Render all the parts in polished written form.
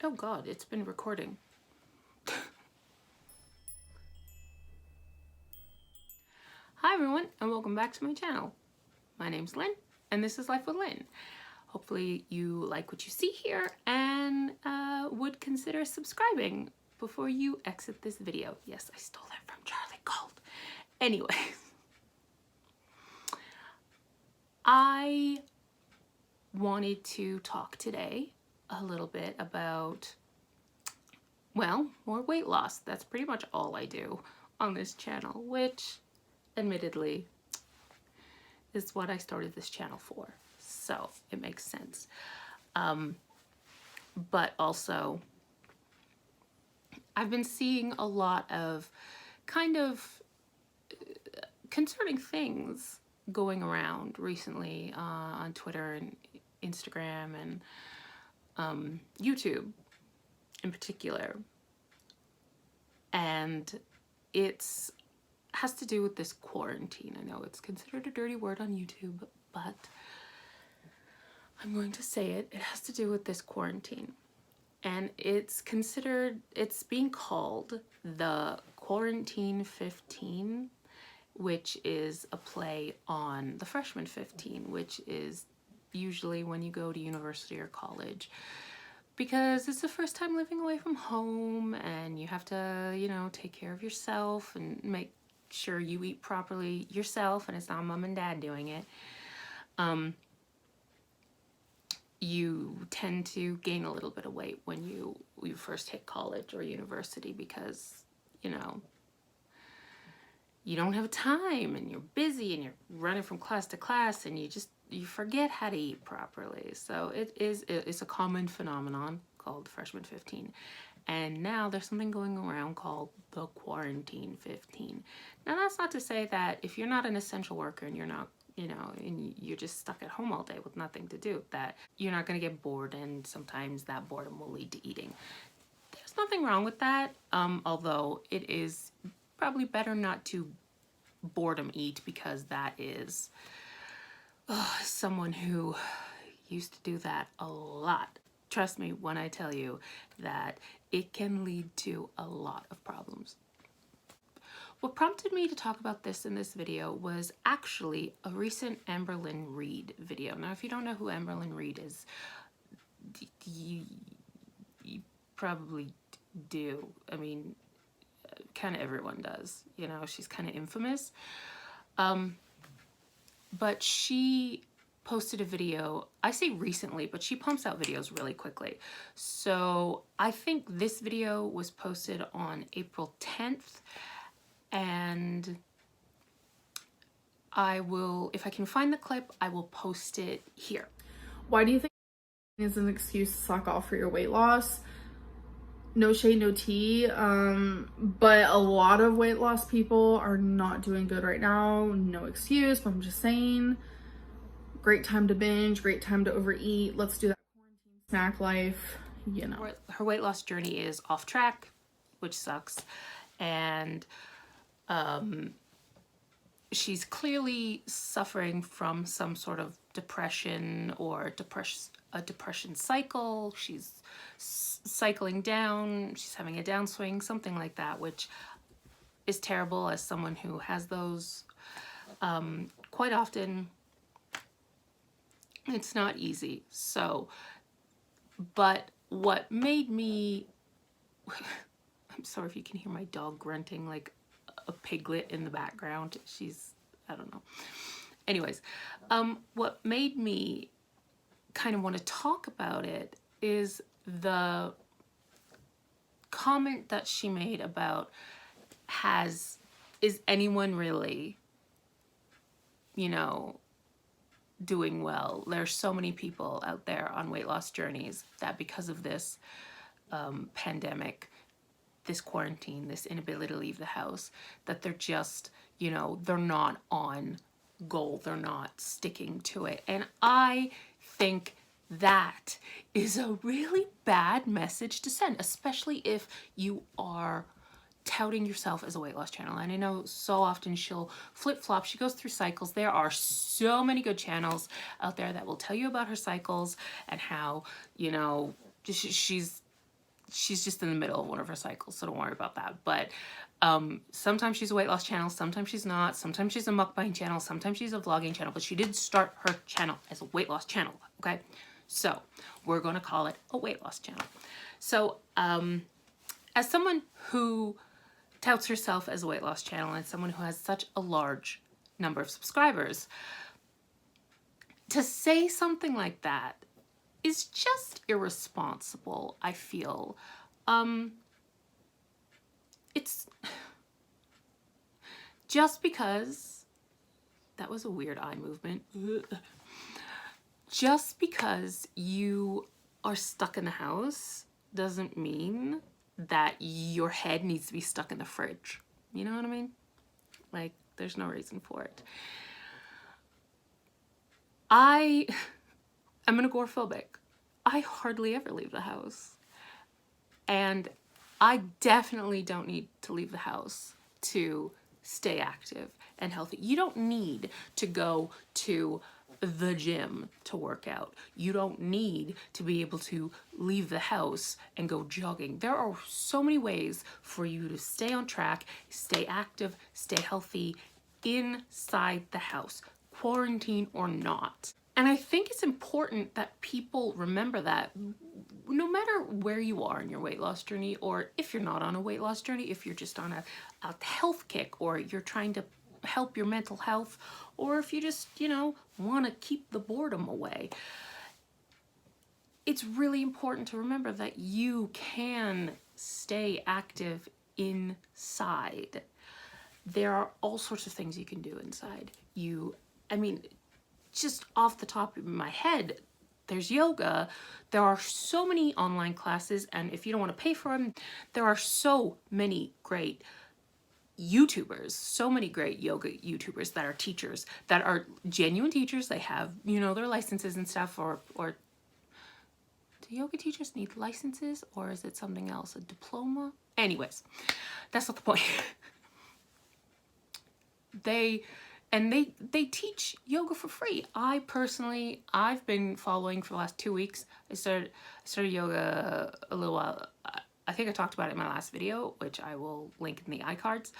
Oh God, it's been recording. Hi everyone, and welcome back to my channel. My name's Lynn, and this is Life with Lynn. Hopefully you like what you see here and would consider subscribing before you exit this video. Yes, I stole that from Charlie Gold. Anyways, I wanted to talk today a little bit about, well, more weight loss. That's pretty much all I do on this channel, which admittedly is what I started this channel for. So it makes sense. But also, I've been seeing a lot of kind of concerning things going around recently on Twitter and Instagram and YouTube in particular. And it's has to do with this quarantine. I know it's considered a dirty word on YouTube, but I'm going to say it. It has to do with this quarantine. And it's being called the Quarantine 15, which is a play on the freshman 15, which is usually when you go to university or college, because it's the first time living away from home and you have to, you know, take care of yourself and make sure you eat properly yourself and it's not mom and dad doing it. You tend to gain a little bit of weight when you first hit college or university because, you know, you don't have time and you're busy and you're running from class to class and you forget how to eat properly. So it's a common phenomenon called freshman 15. And now there's something going around called the Quarantine 15. Now that's not to say that if you're not an essential worker and you're not, you know, and you're just stuck at home all day with nothing to do, that you're not going to get bored, and sometimes that boredom will lead to eating. There's nothing wrong with that, although it is probably better not to boredom eat, because that is someone who used to do that a lot. Trust me when I tell you that it can lead to a lot of problems. What prompted me to talk about this in this video was actually a recent Amberlynn Reid video. Now, if you don't know who Amberlynn Reid is, you probably do. I mean, kind of everyone does. You know, she's kind of infamous. But she posted a video, I say recently, but she pumps out videos really quickly. So I think this video was posted on April 10th, and I will, if I can find the clip, I will post it here. Why do you think is an excuse to slack off for your weight loss? No shade, no tea, but a lot of weight loss people are not doing good right now. No excuse, but I'm just saying, great time to binge, great time to overeat. Let's do that quarantine snack life, you know. Her weight loss journey is off track, which sucks, and she's clearly suffering from some sort of depression or a depression cycle. She's cycling down, she's having a downswing, something like that, which is terrible as someone who has those. Quite often it's not easy. So, but what made me, I'm sorry if you can hear my dog grunting like a piglet in the background. She's, I don't know. Anyways, what made me kind of want to talk about it is the comment that she made about, is anyone really, you know, doing well? There's so many people out there on weight loss journeys that because of this pandemic, this quarantine, this inability to leave the house, that they're just, you know, they're not on goal, they're not sticking to it. And I think that is a really bad message to send, especially if you are touting yourself as a weight loss channel. And I know so often she'll flip-flop, she goes through cycles. There are so many good channels out there that will tell you about her cycles and how, you know, she's she's just in the middle of one of her cycles, so don't worry about that. But sometimes she's a weight loss channel, sometimes she's not, sometimes she's a mukbang channel, sometimes she's a vlogging channel, but she did start her channel as a weight loss channel, okay? So we're gonna call it a weight loss channel. So as someone who touts herself as a weight loss channel and someone who has such a large number of subscribers, to say something like that is just irresponsible, I feel. It's just because, that was a weird eye movement. Just because you are stuck in the house doesn't mean that your head needs to be stuck in the fridge. You know what I mean? Like, there's no reason for it. I'm an agoraphobic. I hardly ever leave the house. And I definitely don't need to leave the house to stay active and healthy. You don't need to go to the gym to work out. You don't need to be able to leave the house and go jogging. There are so many ways for you to stay on track, stay active, stay healthy inside the house, quarantine or not. And I think it's important that people remember that no matter where you are in your weight loss journey, or if you're not on a weight loss journey, if you're just on a health kick, or you're trying to help your mental health, or if you just, you know, want to keep the boredom away, it's really important to remember that you can stay active inside. There are all sorts of things you can do inside. Just off the top of my head, there's yoga. There are so many online classes, and if you don't want to pay for them, there are so many great YouTubers, so many great yoga YouTubers that are teachers, that are genuine teachers. They have, you know, their licenses and stuff, or do yoga teachers need licenses, or is it something else, a diploma? Anyways, that's not the point. They teach yoga for free. I've been following for the last 2 weeks. I started yoga a little while. I think I talked about it in my last video, which I will link in the iCards.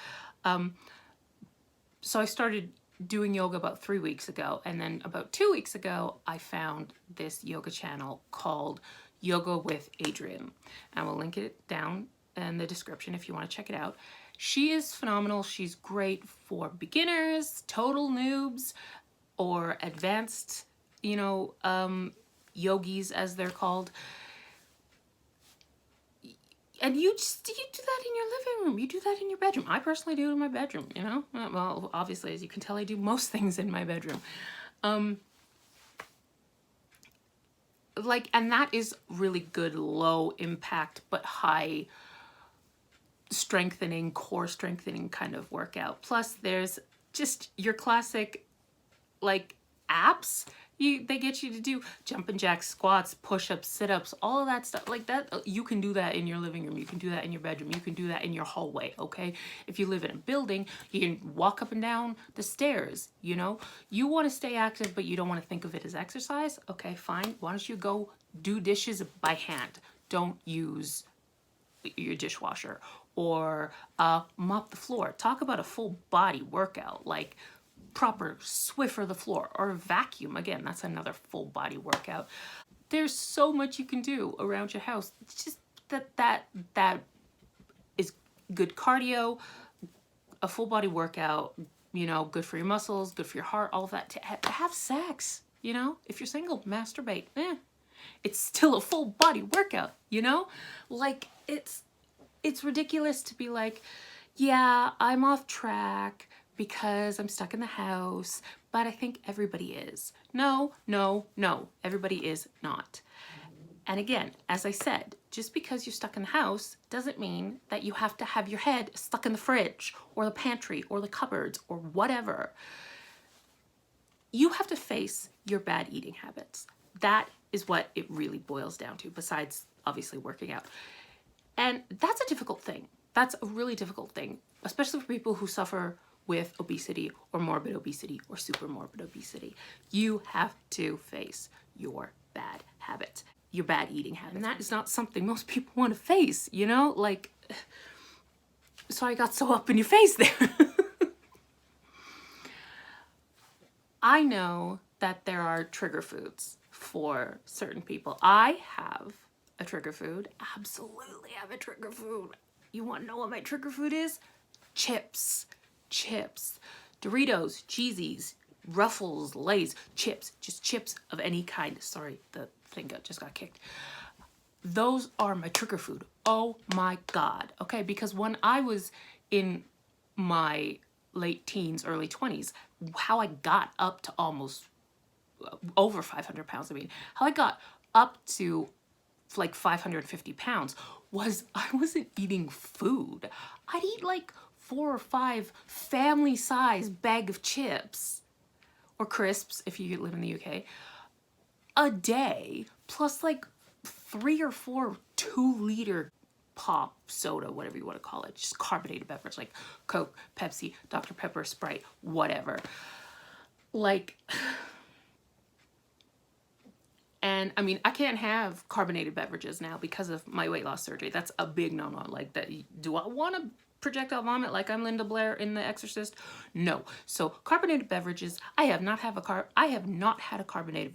So I started doing yoga about 3 weeks ago, and then about 2 weeks ago, I found this yoga channel called Yoga with Adriene. I will link it down in the description if you want to check it out. She is phenomenal. She's great for beginners, total noobs, or advanced, you know, yogis as they're called. And you do that in your living room. You do that in your bedroom. I personally do it in my bedroom, you know? Well, obviously, as you can tell, I do most things in my bedroom. And that is really good, low impact, but high strengthening, core strengthening kind of workout. Plus there's just your classic like apps. They get you to do jumping jacks, squats, push-ups, sit-ups, all of that stuff like that. You can do that in your living room. You can do that in your bedroom. You can do that in your hallway, okay? If you live in a building, you can walk up and down the stairs, you know? You want to stay active, but you don't want to think of it as exercise. Okay, fine. Why don't you go do dishes by hand? Don't use your dishwasher, or mop the floor. Talk about a full body workout, like proper Swiffer the floor, or vacuum. Again, that's another full body workout. There's so much you can do around your house. It's just that is good cardio, a full body workout, you know, good for your muscles, good for your heart, all of that. To have sex, you know, if you're single, masturbate. It's still a full body workout, you know? Like, it's ridiculous to be like, yeah, I'm off track because I'm stuck in the house, but I think everybody is. No, everybody is not. And again, as I said, just because you're stuck in the house doesn't mean that you have to have your head stuck in the fridge or the pantry or the cupboards or whatever. You have to face your bad eating habits. That is what it really boils down to, besides obviously working out. And that's a difficult thing. That's a really difficult thing, especially for people who suffer with obesity or morbid obesity or super morbid obesity. You have to face your bad habits. your bad eating habits. And that is not something most people want to face, you know? Like, so I got so up in your face there. I know that there are trigger foods for certain people. I have a trigger food. Absolutely have a trigger food. You want to know what my trigger food is? Chips. Chips. Doritos, Cheezies, Ruffles, Lay's, chips. Just chips of any kind. Sorry, the thing just got kicked. Those are my trigger food. Oh my God. Okay, because when I was in my late teens, early 20s, how I got up to almost over 500 pounds, I mean, how I got up to like 550 pounds was I wasn't eating food. I'd eat like 4 or 5 family-size bag of chips or crisps, if you live in the UK, a day, plus like 3 or 4 2-liter pop soda, whatever you want to call it, just carbonated beverage like Coke, Pepsi, Dr. Pepper, Sprite, whatever. Like, and I mean, I can't have carbonated beverages now because of my weight loss surgery. That's a big no-no. Like, that, do I want to projectile vomit like I'm Linda Blair in The Exorcist? No. So carbonated beverages, I have not had a carbonated,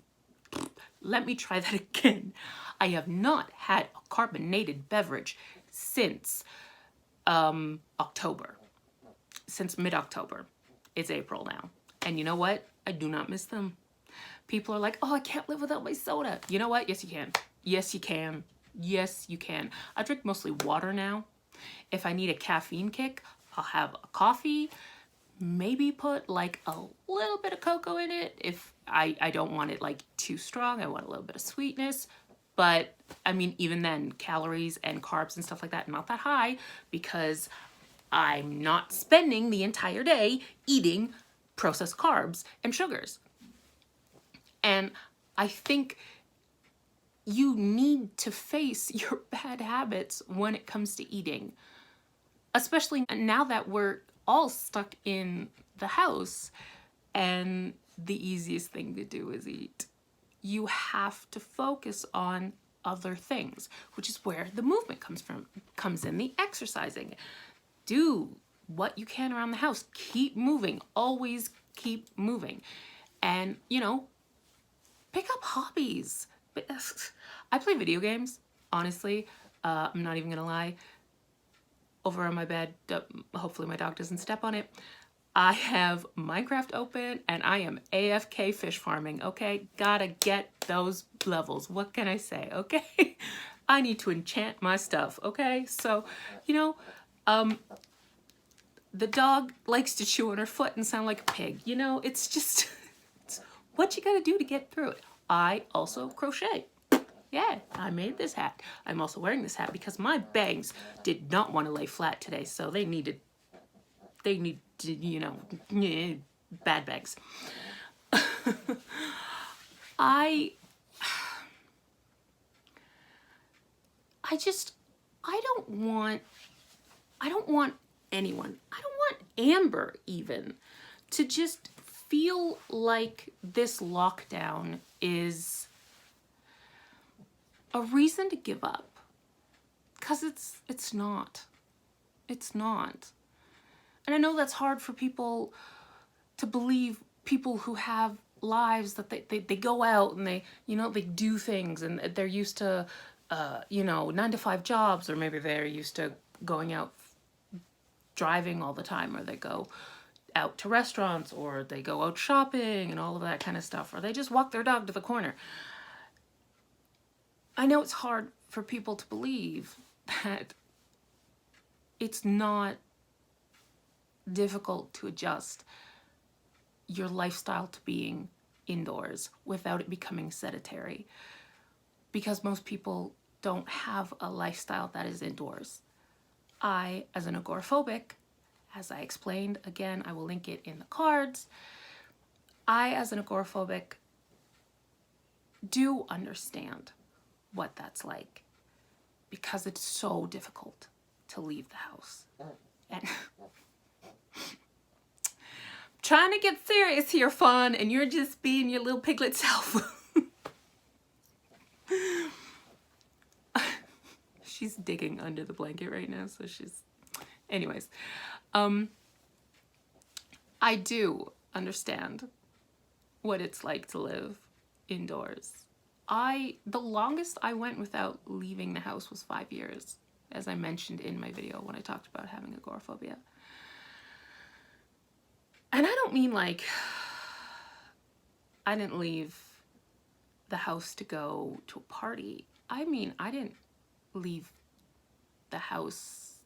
let me try that again. I have not had a carbonated beverage since October. Since mid-October. It's April now. And you know what? I do not miss them. People are like, oh, I can't live without my soda. You know what? Yes, you can. Yes, you can. Yes, you can. I drink mostly water now. If I need a caffeine kick, I'll have a coffee, maybe put like a little bit of cocoa in it. If I don't want it like too strong, I want a little bit of sweetness. But I mean, even then, calories and carbs and stuff like that, not that high, because I'm not spending the entire day eating processed carbs and sugars. And I think you need to face your bad habits when it comes to eating, especially now that we're all stuck in the house and the easiest thing to do is eat. You have to focus on other things, which is where the movement comes in, the exercising. Do what you can around the house. Keep moving. Always keep moving. And, you know, pick up hobbies. I play video games, honestly. I'm not even gonna lie. Over on my bed, hopefully my dog doesn't step on it, I have Minecraft open and I am AFK fish farming, okay? Gotta get those levels. What can I say, okay? I need to enchant my stuff, okay? So, you know, the dog likes to chew on her foot and sound like a pig. You know, it's just it's what you gotta do to get through it. I also crochet. Yeah, I made this hat. I'm also wearing this hat because my bangs did not want to lay flat today, so they need, you know, bad bangs. I don't want anyone, I don't want Amber even, to just feel like this lockdown is a reason to give up. Because it's not. It's not. And I know that's hard for people to believe, people who have lives that they go out and they, you know, they do things and they're used to, you know, 9-to-5 jobs, or maybe they're used to going out driving all the time, or they go out to restaurants, or they go out shopping and all of that kind of stuff, or they just walk their dog to the corner. I know it's hard for people to believe that it's not difficult to adjust your lifestyle to being indoors without it becoming sedentary, because most people don't have a lifestyle that is indoors. I, as an agoraphobic, as I explained, again, I will link it in the cards, I, as an agoraphobic, do understand what that's like, because it's so difficult to leave the house. And trying to get serious here, Fawn, and you're just being your little piglet self. under the blanket right now, so she's... Anyways, I do understand what it's like to live indoors. The longest I went without leaving the house was 5 years, as I mentioned in my video when I talked about having agoraphobia. And I don't mean like I didn't leave the house to go to a party. I mean, I didn't leave the house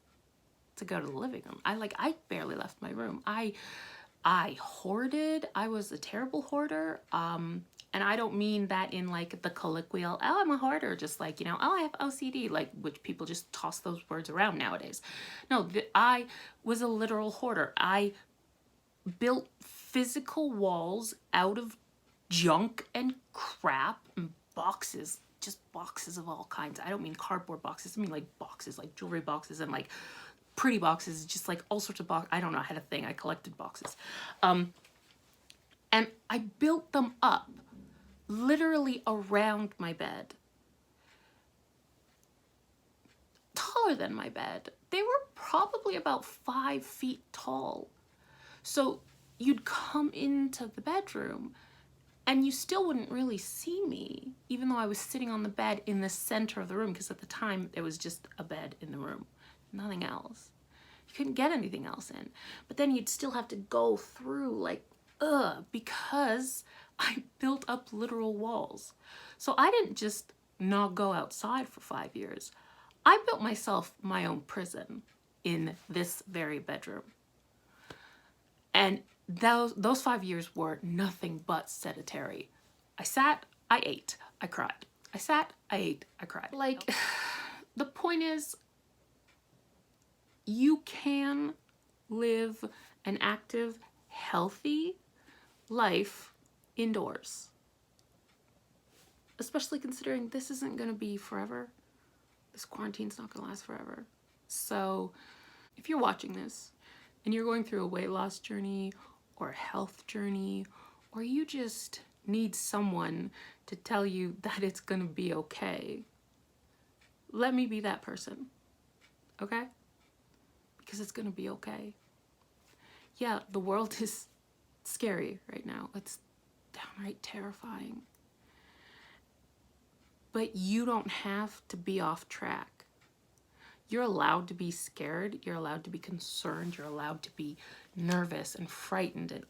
to go to the living room. I barely left my room. I hoarded. I was a terrible hoarder. And I don't mean that in like the colloquial, oh, I'm a hoarder, just like, you know, oh, I have OCD, like, which people just toss those words around nowadays. No, I was a literal hoarder. I built physical walls out of junk and crap and boxes, just boxes of all kinds. I don't mean cardboard boxes. I mean like boxes, like jewelry boxes and like pretty boxes, just like all sorts of boxes. I don't know, I had a thing. I collected boxes. And I built them up literally around my bed. Taller than my bed. They were probably about 5 feet tall. So you'd come into the bedroom and you still wouldn't really see me, even though I was sitting on the bed in the center of the room, because at the time there was just a bed in the room, nothing else. You couldn't get anything else in. But then you'd still have to go through like, because I built up literal walls. So I didn't just not go outside for 5 years. I built myself my own prison in this very bedroom. And those 5 years were nothing but sedentary. I sat, I ate, I cried. I sat, I ate, I cried. Like, the point is, you can live an active, healthy life indoors. Especially considering this isn't gonna be forever. This quarantine's not gonna last forever. So if you're watching this and you're going through a weight loss journey or a health journey, or you just need someone to tell you that it's gonna be okay, let me be that person, okay? Because it's gonna be okay. Yeah, the world is scary right now. It's downright terrifying. But you don't have to be off track. You're allowed to be scared. You're allowed to be concerned. You're allowed to be nervous and frightened and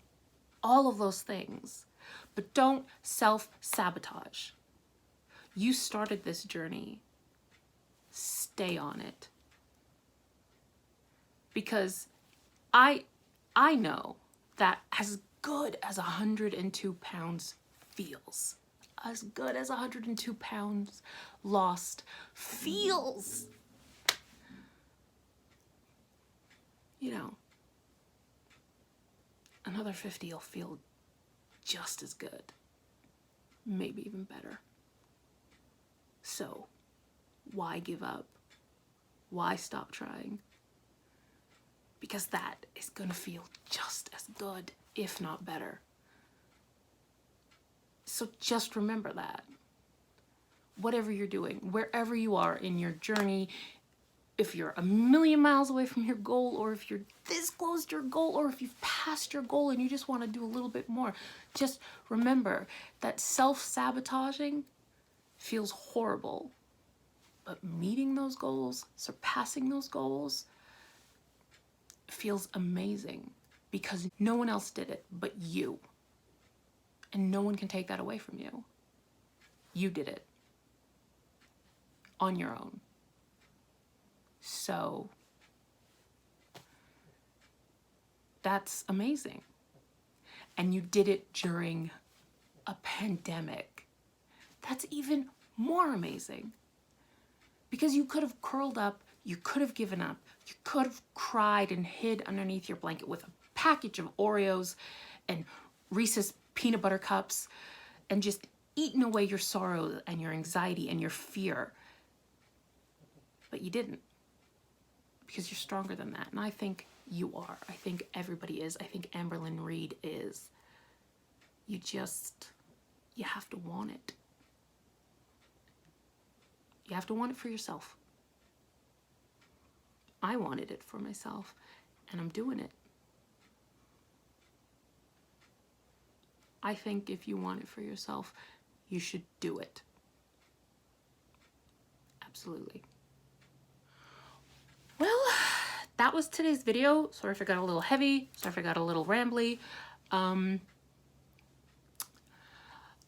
all of those things. But don't self-sabotage. You started this journey. Stay on it. Because I know that as good as 102 pounds feels, as good as 102 pounds lost feels, you know, another 50 will feel just as good, maybe even better. So why give up? Why stop trying? Because that is gonna feel just as good, if not better. So just remember that. Whatever you're doing, wherever you are in your journey, if you're a million miles away from your goal, or if you're this close to your goal, or if you've passed your goal and you just want to do a little bit more, just remember that self-sabotaging feels horrible. But meeting those goals, surpassing those goals, feels amazing, because no one else did it but you. And no one can take that away from you. You did it on your own. So that's amazing. And you did it during a pandemic. That's even more amazing. Because you could have curled up, you could have given up, you could have cried and hid underneath your blanket with a package of Oreos and Reese's peanut butter cups and just eaten away your sorrow and your anxiety and your fear. But you didn't, because you're stronger than that. And I think you are. I think everybody is. I think Amberlynn Reid is. You have to want it. You have to want it for yourself. I wanted it for myself, and I'm doing it. I think if you want it for yourself, you should do it. Absolutely. Well, that was today's video. Sorry if I got a little heavy. Sorry if I got a little rambly.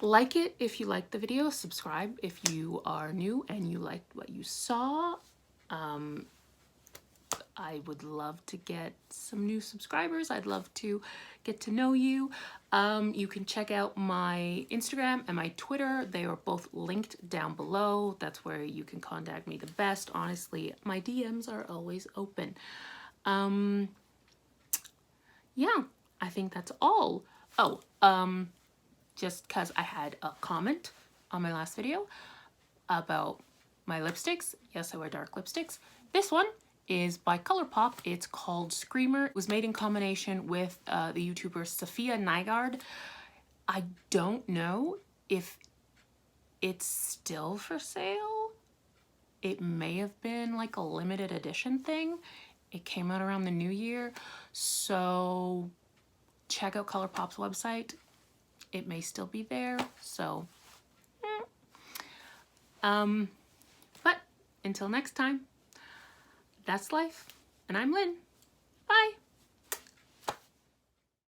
Like it if you liked the video. Subscribe if you are new and you liked what you saw. I would love to get some new subscribers. I'd love to get to know you. You can check out my Instagram and my Twitter. They are both linked down below. That's where you can contact me the best. Honestly, my DMs are always open. Yeah, I think that's all. Oh, just because I had a comment on my last video about my lipsticks. Yes, I wear dark lipsticks. This one is by ColourPop. It's called Screamer. It was made in combination with the YouTuber Sophia Nygaard. I don't know if it's still for sale. It may have been like a limited edition thing. It came out around the new year. So check out ColourPop's website. It may still be there. So, but until next time, that's life. And I'm Lynn. Bye.